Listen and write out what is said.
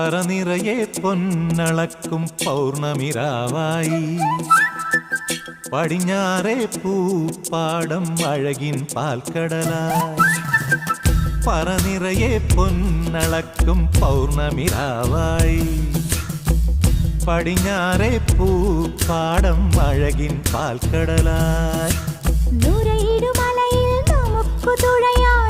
പറനിറയെ പൊന്നളക്കും പൗർണമിരാവായി പടിഞ്ഞാറേ പൂപ്പാടം അഴകിൻ പാൽക്കടലായി പറനിറയെ പൊന്നളക്കും പൗർണമിരാവായി പടിഞ്ഞാറേ പൂപ്പാടം അഴകിൻ പാൽക്കടലായി നുരയിടുമലയിൽ നമുക്കു തുഴയാം